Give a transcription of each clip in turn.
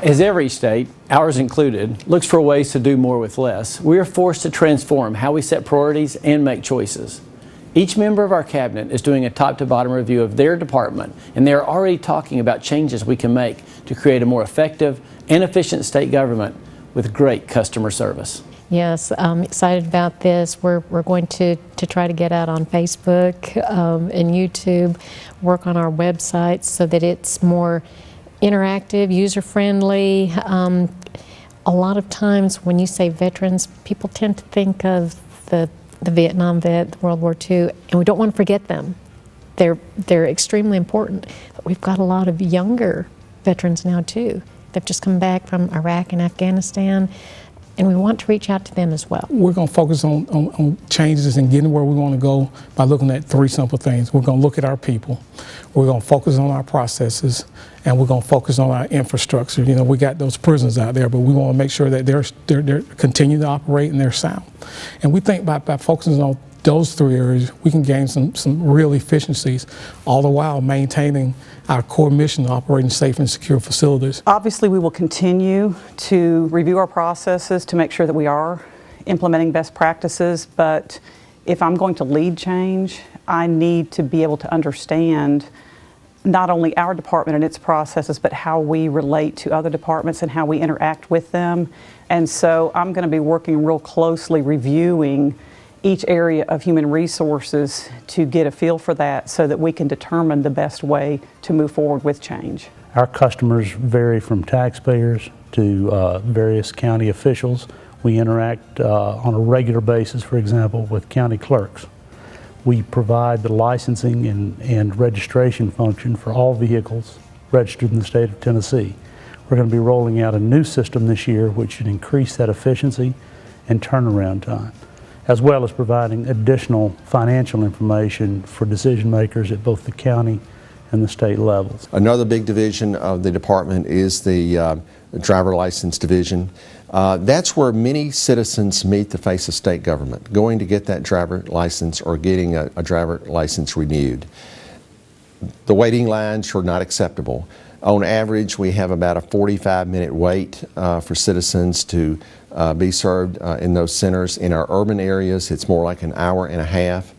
As every state, ours included, looks for ways to do more with less, we are forced to transform how we set priorities and make choices. Each member of our cabinet is doing a top-to-bottom review of their department, and they are already talking about changes we can make to create a more effective and efficient state government with great customer service. Yes, I'm excited about this. We're going to try to get out on Facebook and YouTube, work on our websites so that it's more interactive, user-friendly. A lot of times when you say veterans, people tend to think of the Vietnam vet, World War II, and we don't want to forget them. They're extremely important, but we've got a lot of younger veterans now too. They've just come back from Iraq and Afghanistan, and we want to reach out to them as well. We're going to focus on changes and getting where we want to go by looking at three simple things. We're going to look at our people, we're going to focus on our processes, and we're going to focus on our infrastructure. You know, we got those prisons out there, but we want to make sure that they're continue to operate and they're sound. And we think by focusing on those three areas, we can gain some real efficiencies, all the while maintaining our core mission of operating safe and secure facilities. Obviously, we will continue to review our processes to make sure that we are implementing best practices, but if I'm going to lead change, I need to be able to understand not only our department and its processes, but how we relate to other departments and how we interact with them. And so I'm going to be working real closely reviewing each area of human resources to get a feel for that so that we can determine the best way to move forward with change. Our customers vary from taxpayers to various county officials. We interact on a regular basis, for example, with county clerks. We provide the licensing and registration function for all vehicles registered in the state of Tennessee. We're going to be rolling out a new system this year which should increase that efficiency and turnaround time, as well as providing additional financial information for decision makers at both the county and the state levels. Another big division of the department is the driver license division. That's where many citizens meet the face of state government, going to get that driver license or getting a driver license renewed. The waiting lines are not acceptable. On average, we have about a 45-minute wait for citizens to be served in those centers. In our urban areas, it's more like an hour and a half.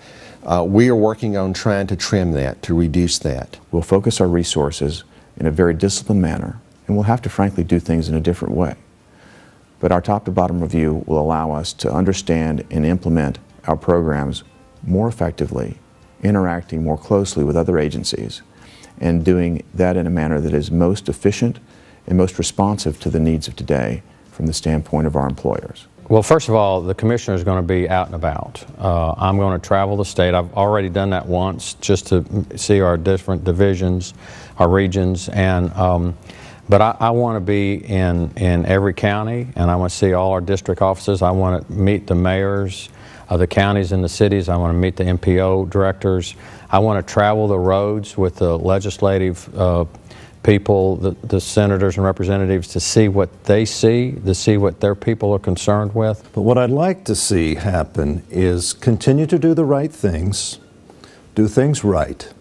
We are working on trying to trim that, to reduce that. We'll focus our resources in a very disciplined manner, and we'll have to frankly do things in a different way. But our top-to-bottom review will allow us to understand and implement our programs more effectively, interacting more closely with other agencies, and doing that in a manner that is most efficient and most responsive to the needs of today from the standpoint of our employers. Well, first of all, the commissioner is going to be out and about. I'm going to travel the state. I've already done that once just to see our different divisions, our regions, and but I want to be in every county, and I want to see all our district offices. I want to meet the mayors of the counties and the cities. I want to meet the MPO directors. I want to travel the roads with the legislative people, the senators and representatives, to see what they see, to see what their people are concerned with. But what I'd like to see happen is continue to do the right things, do things right.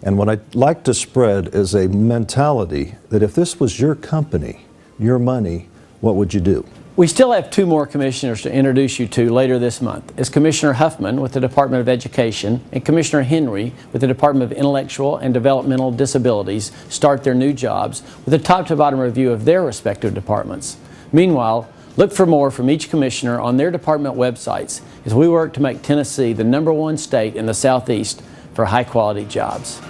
And what I'd like to spread is a mentality that if this was your company, your money, what would you do? We still have two more commissioners to introduce you to later this month, as Commissioner Huffman with the Department of Education and Commissioner Henry with the Department of Intellectual and Developmental Disabilities start their new jobs with a top-to-bottom review of their respective departments. Meanwhile, look for more from each commissioner on their department websites as we work to make Tennessee the #1 state in the Southeast for high-quality jobs.